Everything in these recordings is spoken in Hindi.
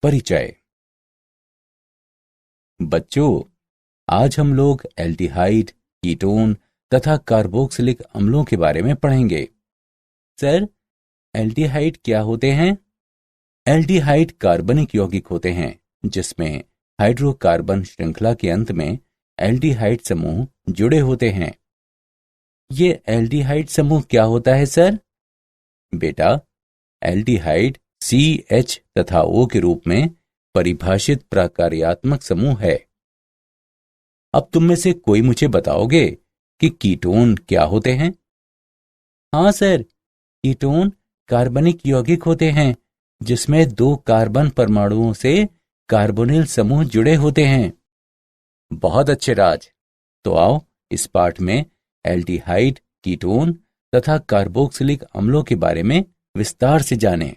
परिचय। बच्चों, आज हम लोग एल्डिहाइड, कीटोन तथा कार्बोक्सिलिक अम्लों के बारे में पढ़ेंगे। सर, एल्डिहाइड क्या होते हैं? एल्डिहाइड कार्बनिक यौगिक होते हैं जिसमें हाइड्रोकार्बन श्रृंखला के अंत में एल्डिहाइड समूह जुड़े होते हैं। ये एल्डिहाइड समूह क्या होता है सर? बेटा, एल्डिहाइड CH तथा O के रूप में परिभाषित प्रकार्यात्मक समूह है। अब तुम में से कोई मुझे बताओगे कि कीटोन क्या होते हैं? हाँ सर, कीटोन कार्बनिक यौगिक होते हैं जिसमें 2 कार्बन परमाणुओं से कार्बोनिल समूह जुड़े होते हैं। बहुत अच्छे राज। तो आओ इस पाठ में एल्डिहाइड, कीटोन तथा कार्बोक्सिलिक अम्लों के बारे में विस्तार से जानें।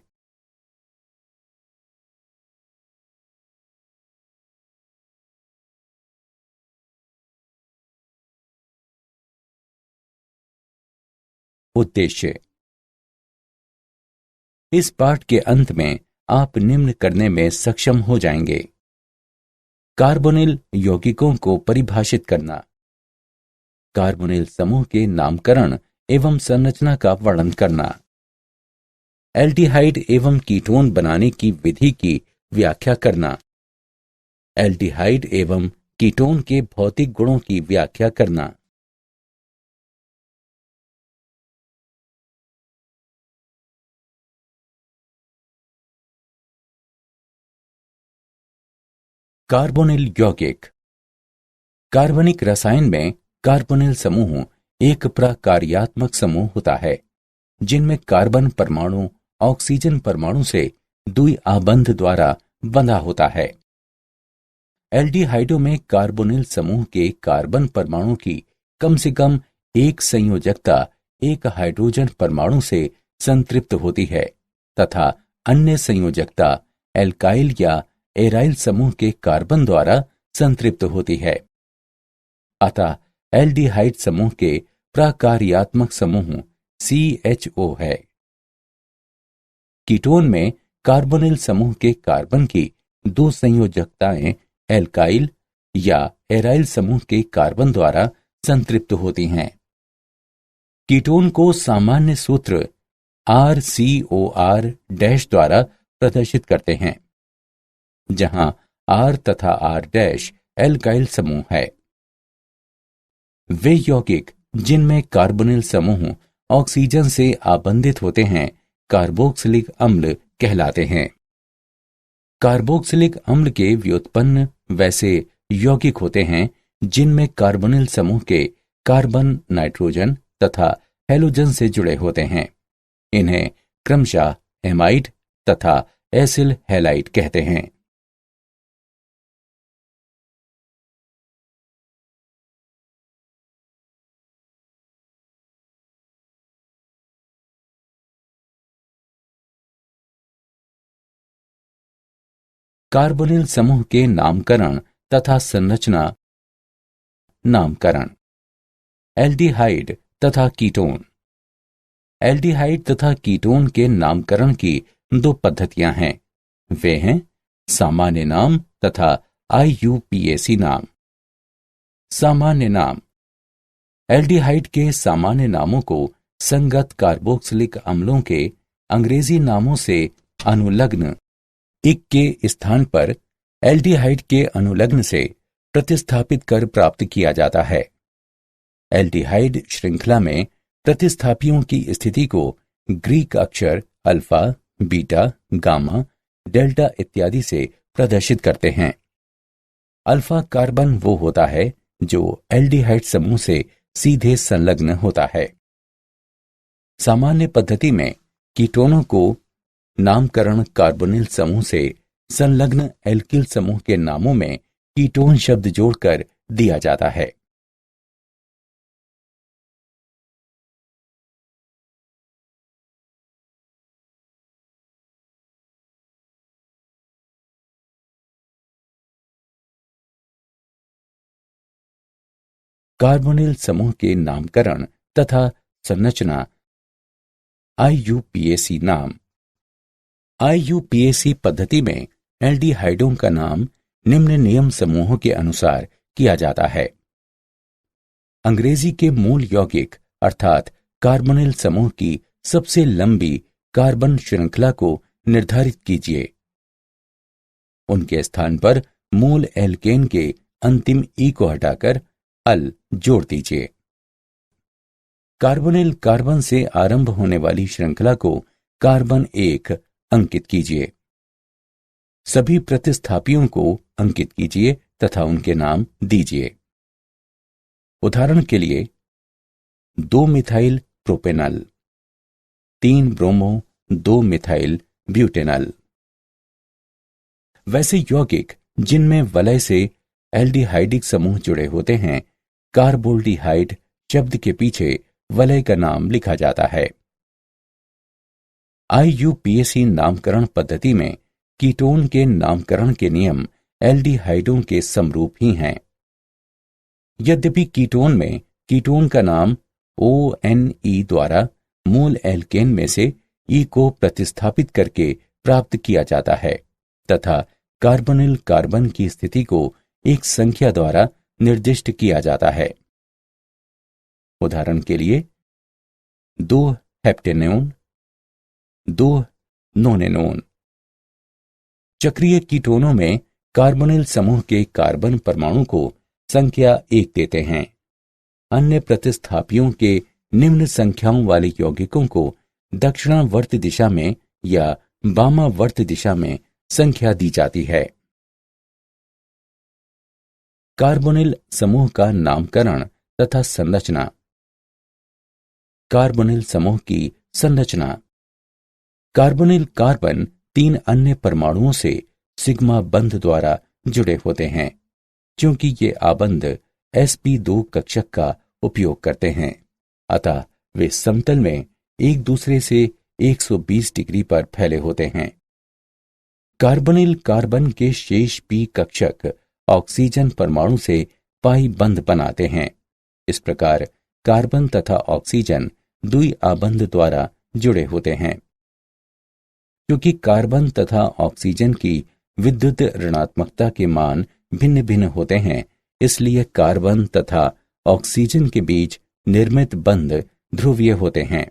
उद्देश्य। इस पाठ के अंत में आप निम्न करने में सक्षम हो जाएंगे: कार्बोनिल यौगिकों को परिभाषित करना, कार्बोनिल समूह के नामकरण एवं संरचना का वर्णन करना, एल्डिहाइड एवं कीटोन बनाने की विधि की व्याख्या करना, एल्डिहाइड एवं कीटोन के भौतिक गुणों की व्याख्या करना। कार्बोनिल यौगिक। कार्बनिक रसायन में कार्बोनिल समूह एक प्रकार्यात्मक समूह होता है जिनमें कार्बन परमाणु ऑक्सीजन परमाणु से द्विआबंध द्वारा बंधा होता है। एल्डिहाइडों में कार्बोनिल समूह के कार्बन परमाणु की कम से कम एक संयोजकता एक हाइड्रोजन परमाणु से संतृप्त होती है तथा अन्य संयोजकता एल्काइल या एराइल समूह के कार्बन द्वारा संतृप्त होती है। अतः एल्डिहाइड समूह के प्रकार्यात्मक समूह CHO है। कीटोन में कार्बोनिल समूह के कार्बन की 2 संयोजकताएं एल्काइल या एराइल समूह के कार्बन द्वारा संतृप्त होती हैं। कीटोन को सामान्य सूत्र RCOR- द्वारा प्रदर्शित करते हैं, जहां R तथा R- एल्काइल समूह है। वे यौगिक जिनमें कार्बोनिल समूह ऑक्सीजन से आबंधित होते हैं कार्बोक्सिलिक अम्ल कहलाते हैं। कार्बोक्सिलिक अम्ल के व्युत्पन्न वैसे यौगिक होते हैं जिनमें कार्बोनिल समूह के कार्बन, नाइट्रोजन तथा हैलोजन से जुड़े होते हैं। इन्हें क्रमशः एमाइड तथा एसिल हैलाइड कहते हैं। कार्बोनिल समूह के नामकरण तथा संरचना। नामकरण। एल्डिहाइड तथा कीटोन। एल्डिहाइड तथा कीटोन के नामकरण की 2 पद्धतियां हैं। वे हैं सामान्य नाम तथा IUPAC नाम। सामान्य नाम। एल्डिहाइड के सामान्य नामों को संगत कार्बोक्सिलिक अम्लों के अंग्रेजी नामों से अनुलग्न इक के स्थान पर एल्डिहाइड के अनुलग्न से प्रतिस्थापित कर प्राप्त किया जाता है। एल्डिहाइड श्रृंखला में प्रतिस्थापियों की स्थिति को ग्रीक अक्षर अल्फा, बीटा, गामा, डेल्टा इत्यादि से प्रदर्शित करते हैं। अल्फा कार्बन वो होता है जो एल्डिहाइड समूह से सीधे संलग्न होता है। सामान्य पद्धति में कीटोनों को नामकरण कार्बोनिल समूह से संलग्न एल्किल समूह के नामों में कीटोन शब्द जोड़कर दिया जाता है। कार्बोनिल समूह के नामकरण तथा संरचना। IUPAC नाम। IUPAC पद्धति में एल्डिहाइडों का नाम निम्न नियम समूहों के अनुसार किया जाता है। अंग्रेजी के मूल यौगिक अर्थात कार्बोनिल समूह की सबसे लंबी कार्बन श्रृंखला को निर्धारित कीजिए। उनके स्थान पर मूल एल्केन के अंतिम ई को हटाकर अल जोड़ दीजिए। कार्बोनिल कार्बन से आरंभ होने वाली श्रृंखला को कार्बन 1 अंकित कीजिए। सभी प्रतिस्थापियों को अंकित कीजिए तथा उनके नाम दीजिए। उदाहरण के लिए 2 methyl propanal, 3 bromo 2 methyl butanal. वैसे यौगिक जिनमें वलय से एल्डिहाइडिक समूह जुड़े होते हैं, कार्बोल्डिहाइड शब्द के पीछे वलय का नाम लिखा जाता है। IUPAC नामकरण पद्धति में कीटोन के नामकरण के नियम एल्डिहाइडों के समरूप ही हैं। यद्यपि कीटोन में कीटोन का नाम ONE द्वारा मूल एल्केन में से E को प्रतिस्थापित करके प्राप्त किया जाता है तथा कार्बोनिल कार्बन की स्थिति को एक संख्या द्वारा निर्दिष्ट किया जाता है। उदाहरण के लिए 2 हेप्टेनोन, 2 नोनेनोन। चक्रीय कीटोनों में कार्बोनिल समूह के कार्बन परमाणु को संख्या 1 देते हैं। अन्य प्रतिस्थापियों के निम्न संख्याओं वाले यौगिकों को दक्षिणावर्त दिशा में या वामावर्त दिशा में संख्या दी जाती है। कार्बोनिल समूह का नामकरण तथा संरचना। कार्बोनिल समूह की संरचना। कार्बोनिल कार्बन 3 अन्य परमाणुओं से सिग्मा बंध द्वारा जुड़े होते हैं। क्योंकि ये आबंध sp2 कक्षक का उपयोग करते हैं, अतः वे समतल में एक दूसरे से 120 डिग्री पर फैले होते हैं। कार्बोनिल कार्बन के शेष p कक्षक ऑक्सीजन परमाणु से पाई बंध बनाते हैं। इस प्रकार कार्बन तथा ऑक्सीजन द्वि आबंध द्वारा जुड़े होते हैं। क्योंकि कार्बन तथा ऑक्सीजन की विद्युत ऋणात्मकता के मान भिन्न भिन्न होते हैं, इसलिए कार्बन तथा ऑक्सीजन के बीच निर्मित बंध ध्रुवीय होते हैं।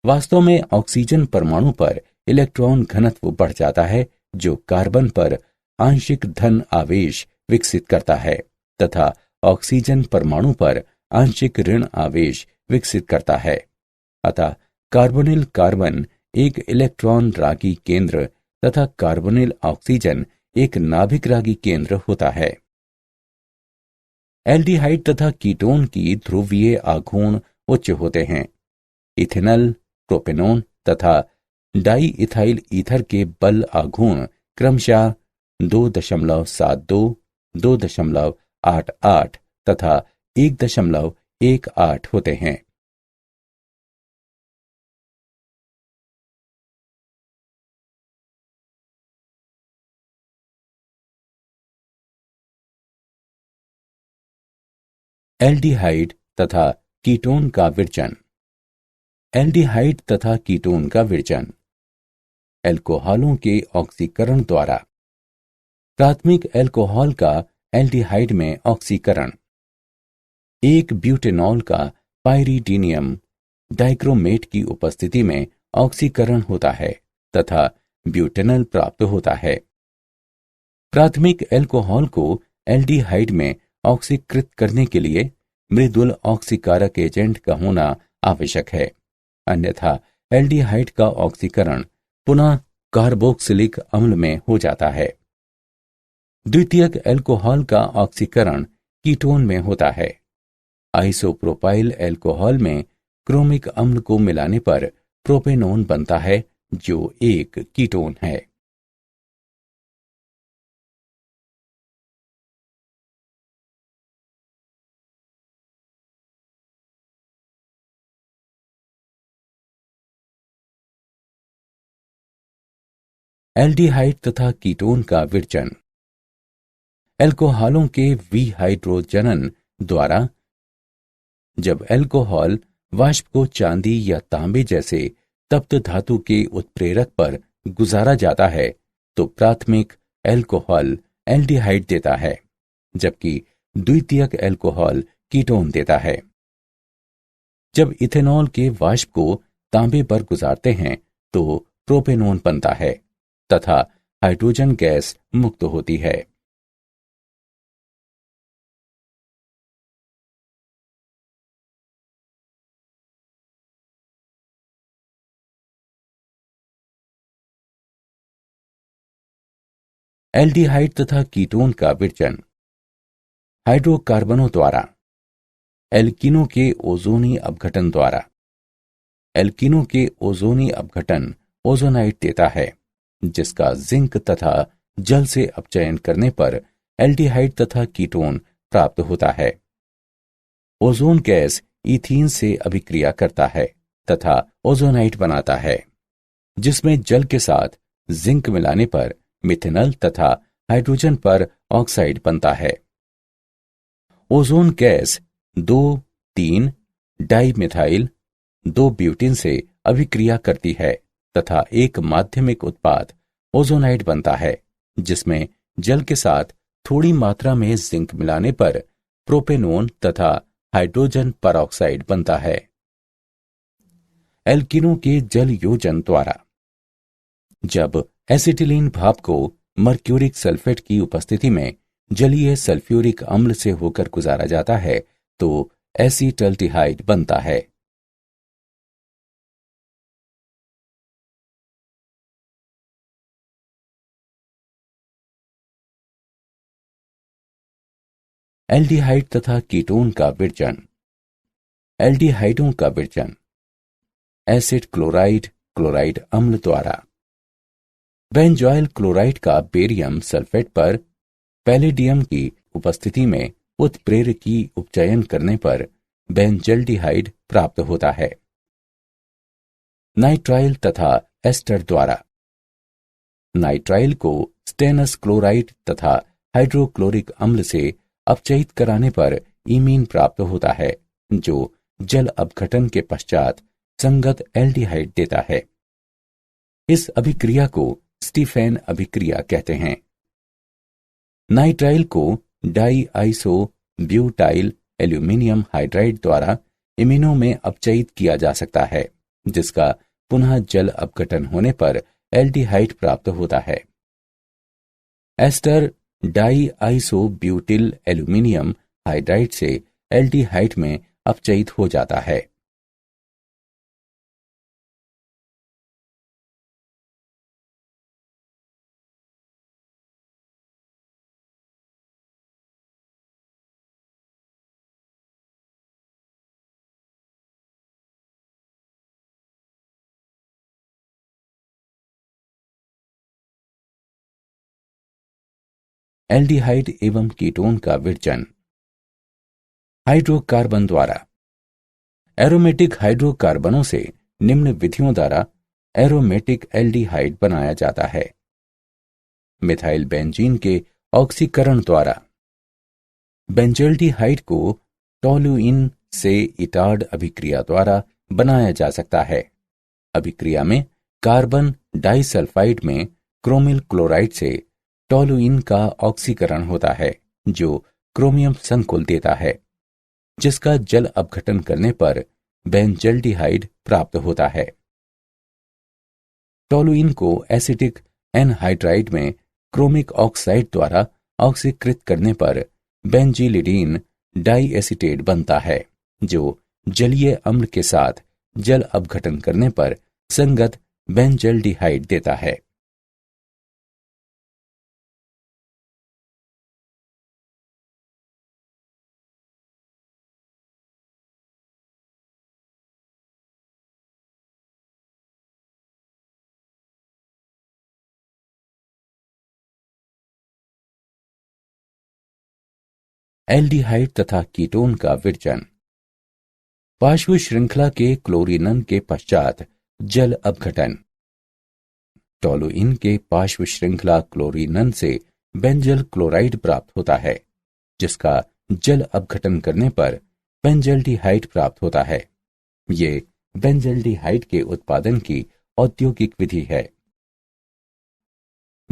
वास्तव में ऑक्सीजन परमाणु पर इलेक्ट्रॉन घनत्व बढ़ जाता है, जो कार्बन पर आंशिक धन आवेश विकसित करता है तथा ऑक्सीजन परमाणु पर आंशिक ऋण आवेश विकसित करता है। अतः कार्बोनिल कार्बन एक इलेक्ट्रॉन रागी केंद्र तथा कार्बोनिल ऑक्सीजन एक नाभिक रागी केंद्र होता है। एल्डिहाइड तथा कीटोन की ध्रुवीय आघूर्ण उच्च होते हैं। इथेनॉल, प्रोपेनोन तथा डाई इथाइल ईथर के बल आघूर्ण क्रमशः 2.72, 2.88 तथा 1.18 होते हैं। एल्डिहाइड तथा कीटोन का विरचन। एल्डिहाइड तथा कीटोन का विरचन एल्कोहलों के ऑक्सीकरण द्वारा। प्राथमिक एल्कोहल का एल्डिहाइड में ऑक्सीकरण। एक ब्यूटेनॉल का पाइरीडीनियम डाइक्रोमेट की उपस्थिति में ऑक्सीकरण होता है तथा ब्यूटेनल प्राप्त होता है। प्राथमिक एल्कोहल को एल्डिहाइड में ऑक्सीकृत करने के लिए मृदुल ऑक्सीकारक एजेंट का होना आवश्यक है, अन्यथा एल्डिहाइड का ऑक्सीकरण पुनः कार्बोक्सिलिक अम्ल में हो जाता है। द्वितीयक एल्कोहल का ऑक्सीकरण कीटोन में होता है। आइसोप्रोपाइल एल्कोहल में क्रोमिक अम्ल को मिलाने पर प्रोपेनोन बनता है, जो एक कीटोन है। एल्डिहाइड तथा कीटोन का विरचन। एल्कोहलों के विहाइड्रोजनन द्वारा जब एल्कोहल वाष्प को चांदी या तांबे जैसे तप्त धातु के उत्प्रेरक पर गुजारा जाता है, तो प्राथमिक एल्कोहल एल्डिहाइड देता है, जबकि द्वितीयक एल्कोहल कीटोन देता है। जब इथेनॉल के वाष्प को तांबे पर गुजारते हैं तो प्रोपेनोन बनता है तथा हाइड्रोजन गैस मुक्त होती है। एल्डिहाइड तथा कीटोन का विरचन हाइड्रोकार्बनों द्वारा, एल्कीनों के ओजोनी अपघटन द्वारा। एल्कीनों के ओजोनी अपघटन ओजोनाइट देता है, जिसका जिंक तथा जल से अपचयन करने पर एल्डिहाइड तथा कीटोन प्राप्त होता है। ओजोन गैस ईथीन से अभिक्रिया करता है तथा ओजोनाइट बनाता है, जिसमें जल के साथ जिंक मिलाने पर मिथेनल तथा हाइड्रोजन पर ऑक्साइड बनता है। ओजोन गैस 2,3 डाइमिथाइल 2 ब्यूटेन से अभिक्रिया करती है तथा एक माध्यमिक उत्पाद ओजोनाइट बनता है, जिसमें जल के साथ थोड़ी मात्रा में जिंक मिलाने पर प्रोपेनोन तथा हाइड्रोजन परऑक्साइड बनता है। एल्कीनों के जल योजन द्वारा, जब एसिटिलीन भाप को मर्क्यूरिक सल्फेट की उपस्थिति में जलीय सल्फ्यूरिक अम्ल से होकर गुजारा जाता है तो एसीटल्डिहाइड बनता है। एल्डिहाइड तथा कीटोन का विरचन। एल्डिहाइडों का विरचन एसिड क्लोराइड क्लोराइड अम्ल द्वारा। बेंजॉइल क्लोराइड का बेरियम सल्फेट पर पैलेडियम की उपस्थिति में उत्प्रेरकी उपचयन करने पर बेंजल्डिहाइड प्राप्त होता है। नाइट्राइल तथा एस्टर द्वारा। नाइट्राइल को स्टेनस क्लोराइड तथा हाइड्रोक्लोरिक अम्ल से अपचयित कराने पर इमीन प्राप्त होता है, जो जल अपघटन के पश्चात संगत एल्डिहाइड देता है। इस अभिक्रिया को स्टीफेन अभिक्रिया कहते हैं। नाइट्राइल को di iso butyl aluminium hydride द्वारा इमिनो में अपचयित किया जा सकता है, जिसका पुनः जल अपघटन होने पर एल्डिहाइड प्राप्त होता है। Ester di iso butyl aluminium hydride से एल्डिहाइड में अपचयित हो जाता है। एल्डिहाइड एवं कीटोन का विरचन हाइड्रोकार्बन द्वारा। एरोमेटिक हाइड्रोकार्बनों से निम्न विधियों द्वारा एरोमेटिक एल्डिहाइड बनाया जाता है। मिथाइल बेंजीन के ऑक्सीकरण द्वारा। बेंजल्डिहाइड को टोलुइन से इटार्ड अभिक्रिया द्वारा बनाया जा सकता है। अभिक्रिया में कार्बन डाइसल्फाइड में क्रोमिल क्लोराइड से टोलुइन का ऑक्सीकरण होता है, जो क्रोमियम संकुल देता है, जिसका जल अपघटन करने पर बेंजल्डिहाइड प्राप्त होता है। टोलुइन को एसिटिक एनहाइड्राइड में क्रोमिक ऑक्साइड द्वारा ऑक्सीकृत करने पर बेंजीलिडीन डाइएसिटेट बनता है, जो जलीय अम्ल के साथ जल अपघटन करने पर संगत बेंजल्डिहाइड देता है। एल्डिहाइड तथा कीटोन का विरचन। पार्श्व श्रृंखला के क्लोरीनन के पश्चात जल अपघटन। टोलुइन के पार्श्व श्रृंखला क्लोरीनन से बेंजल क्लोराइड प्राप्त होता है, जिसका जल अपघटन करने पर बेंजल्डिहाइड प्राप्त होता है। ये बेंजल्डिहाइड के उत्पादन की औद्योगिक विधि है।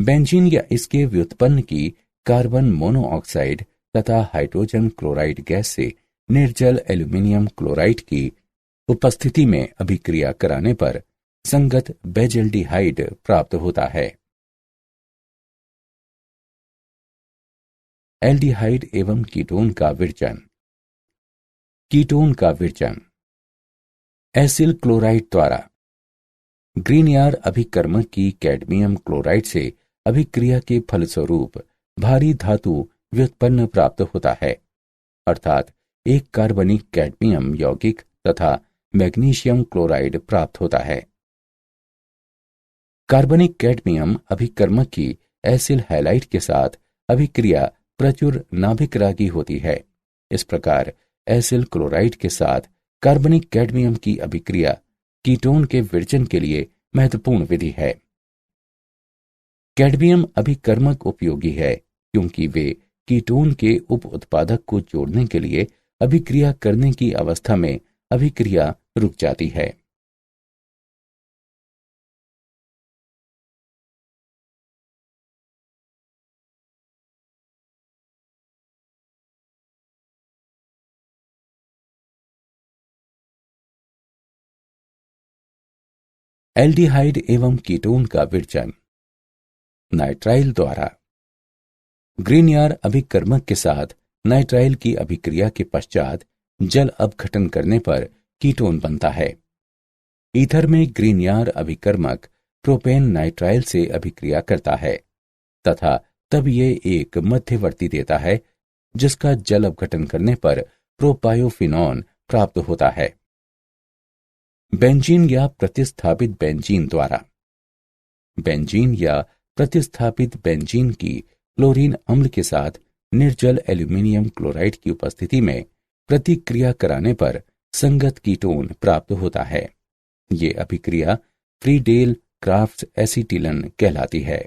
बेंजीन या इसके व्युत्पन्न की कार्बन मोनोऑक्साइड तथा हाइड्रोजन क्लोराइड गैस से निर्जल एल्यूमिनियम क्लोराइड की उपस्थिति में अभिक्रिया कराने पर संगत बेजल्डिहाइड प्राप्त होता है। एल्डिहाइड एवं कीटोन का विरजन। कीटोन का विरजन एसिल क्लोराइड द्वारा ग्रीनयार अभिकर्मक की कैडमियम क्लोराइड से अभिक्रिया के फलस्वरूप भारी धातु व्युत्पन्न प्राप्त होता है, अर्थात एक कार्बनिक कैडमियम यौगिक तथा मैग्नीशियम क्लोराइड प्राप्त होता है। कार्बनिक कैडमियम अभिकर्मक की एसिल हैलाइड के साथ अभिक्रिया प्रचुर नाभिकरागी होती है। इस प्रकार एसिल क्लोराइड के साथ कार्बनिक कैडमियम की अभिक्रिया कीटोन के विरजन के लिए महत्वपूर्ण विधि है। कैडमियम अभिकर्मक उपयोगी है क्योंकि वे कीटोन के उप उत्पादक को जोड़ने के लिए अभिक्रिया करने की अवस्था में अभिक्रिया रुक जाती है। एल्डिहाइड एवं कीटोन का विरजन नाइट्राइल द्वारा ग्रीनयार अभिकर्मक के साथ नाइट्राइल की अभिक्रिया के पश्चात जल अपघटन करने पर कीटोन बनता है। ईथर में ग्रीनयार अभिकर्मक प्रोपेन नाइट्राइल से अभिक्रिया करता है तथा तब ये एक मध्यवर्ती देता है जिसका जल अपघटन करने पर प्रोपायोफिनॉन प्राप्त होता है। बेंजीन या प्रतिस्थापित बेंजीन द्वारा बेंजीन या प्रतिस्थापित बेंजीन की क्लोरीन अम्ल के साथ निर्जल एल्यूमिनियम क्लोराइड की उपस्थिति में प्रतिक्रिया कराने पर संगत कीटोन प्राप्त होता है। ये अभिक्रिया फ्रीडेल क्राफ्ट एसीटिलन कहलाती है।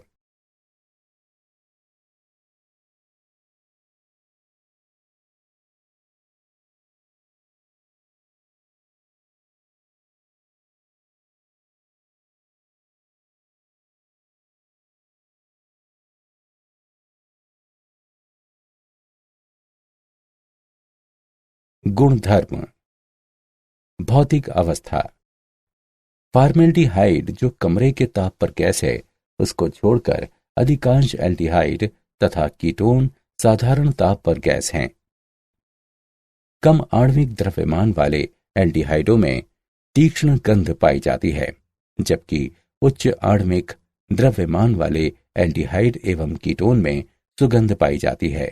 गुणधर्म। भौतिक अवस्था। फॉर्मेल्डिहाइड जो कमरे के ताप पर गैस है उसको छोड़कर अधिकांश एल्डिहाइड तथा कीटोन साधारण ताप पर गैस हैं। कम आणविक द्रव्यमान वाले एल्डिहाइडों में तीक्ष्ण गंध पाई जाती है, जबकि उच्च आणविक द्रव्यमान वाले एल्डिहाइड एवं कीटोन में सुगंध पाई जाती है।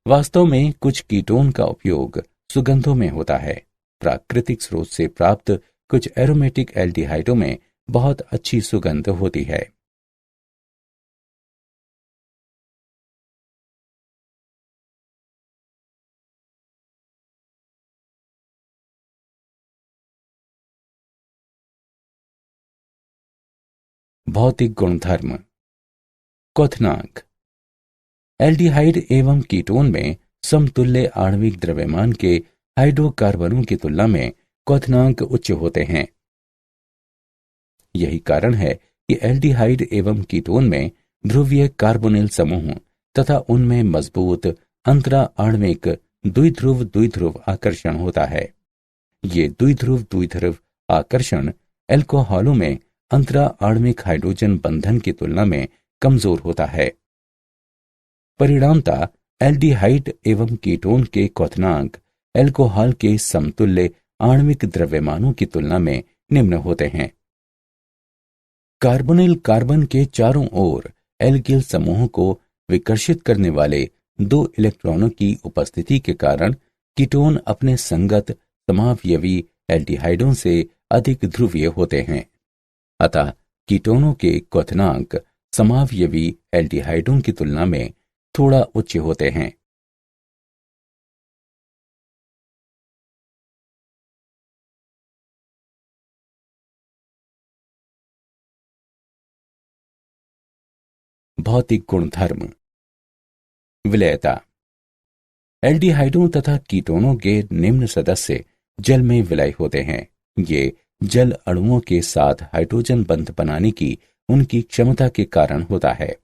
वास्तव में कुछ कीटोन का उपयोग सुगंधों में होता है। प्राकृतिक स्रोत से प्राप्त कुछ एरोमेटिक एल्डिहाइडों में बहुत अच्छी सुगंध होती है। भौतिक गुणधर्म। क्वथनांक। एल्डिहाइड एवं कीटोन में समतुल्य आणविक द्रव्यमान के हाइड्रोकार्बनों की तुलना में क्वथनांक उच्च होते हैं। यही कारण है कि एल्डिहाइड एवं कीटोन में ध्रुवीय कार्बोनिल समूह तथा उनमें मजबूत अंतरा आणविक द्विध्रुव आकर्षण होता है। ये द्विध्रुव आकर्षण एल्कोहलों में अंतरा आणविक हाइड्रोजन बंधन की तुलना में कमजोर होता है। परिणामतः एल्डिहाइड एवं कीटोन के क्वथनांक एल्कोहल के समतुल्य आणविक द्रव्यमानों की तुलना में निम्न होते हैं। कार्बोनिल कार्बन के चारों ओर एल्किल समूह को विकर्षित करने वाले 2 इलेक्ट्रॉनों की उपस्थिति के कारण कीटोन अपने संगत समावयवी एल्डिहाइडों से अधिक ध्रुवीय होते हैं। अतः कीटोनों के क्वथनांक समावयवी एल्डिहाइडों की तुलना में थोड़ा उच्च होते हैं। भौतिक गुणधर्म। विलयता। एल्डिहाइडों तथा कीटोनों के निम्न सदस्य जल में विलय होते हैं। ये जल अणुओं के साथ हाइड्रोजन बंध बनाने की उनकी क्षमता के कारण होता है।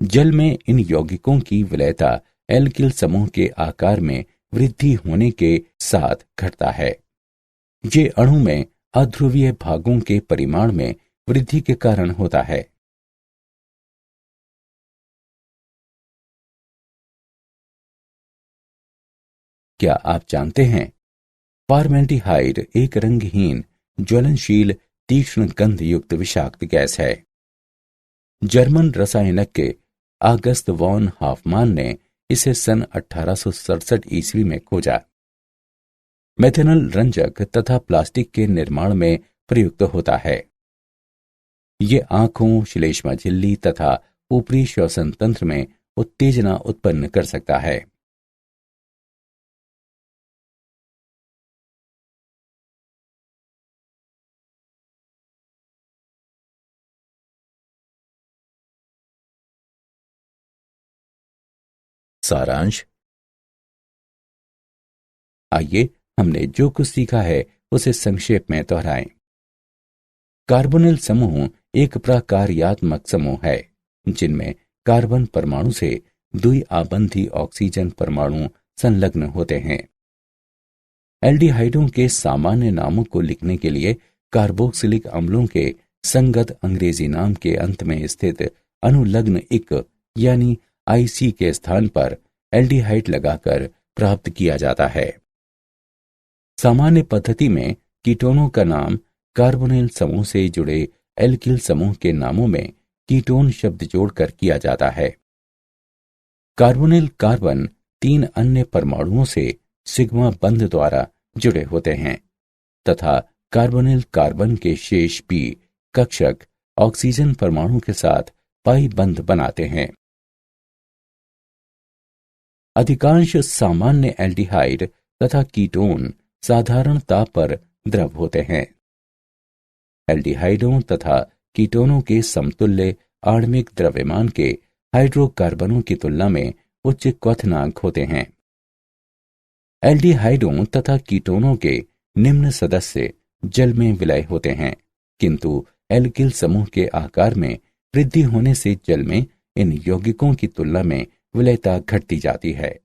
जल में इन यौगिकों की विलयता एल्किल समूह के आकार में वृद्धि होने के साथ घटता है। ये अणु में अध्रुवीय भागों के परिमाण में वृद्धि के कारण होता है। क्या आप जानते हैं, फॉर्मेल्डिहाइड एक रंगहीन, ज्वलनशील, तीक्ष्ण गंध युक्त विषाक्त गैस है। जर्मन रसायनज्ञ आगस्त वॉन हाफमान ने इसे सन 1867 ईस्वी में खोजा। मेथेनॉल रंजक तथा प्लास्टिक के निर्माण में प्रयुक्त होता है। ये आंखों, श्लेष्मा झिल्ली तथा ऊपरी श्वसन तंत्र में उत्तेजना उत्पन्न कर सकता है। सारांश। आइए हमने जो कुछ सीखा है उसे संक्षेप में दोहराएं। कार्बोनिल समूह एक प्रकार्यात्मक समूह है जिनमें कार्बन परमाणु से द्विआबंधी ऑक्सीजन परमाणु संलग्न होते हैं। एल्डिहाइडों के सामान्य नामों को लिखने के लिए कार्बोक्सिलिक अम्लों के संगत अंग्रेजी नाम के अंत में स्थित अनुलग्न इक यानी आईसी के स्थान पर एल्डिहाइड लगाकर प्राप्त किया जाता है। सामान्य पद्धति में कीटोनों का नाम कार्बोनिल समूह से जुड़े एल्किल समूह के नामों में कीटोन शब्द जोड़कर किया जाता है। कार्बोनिल कार्बन 3 अन्य परमाणुओं से सिग्मा बंध द्वारा जुड़े होते हैं तथा कार्बोनिल कार्बन के शेष पी कक्षक ऑक्सीजन परमाणु के साथ पाई बंध बनाते हैं। अधिकांश सामान्य एल्डिहाइड तथा कीटोन साधारण ताप पर द्रव होते हैं। एल्डिहाइडों तथा कीटोनों के समतुल्य आणविक द्रव्यमान के हाइड्रोकार्बनों की तुलना में उच्च क्वथनांक होते हैं। एल्डिहाइडों तथा कीटोनों के निम्न सदस्य जल में विलय होते हैं, किंतु एल्किल समूह के आकार में वृद्धि होने से जल में इन यौगिकों की तुलना में विलयता घटती जाती है।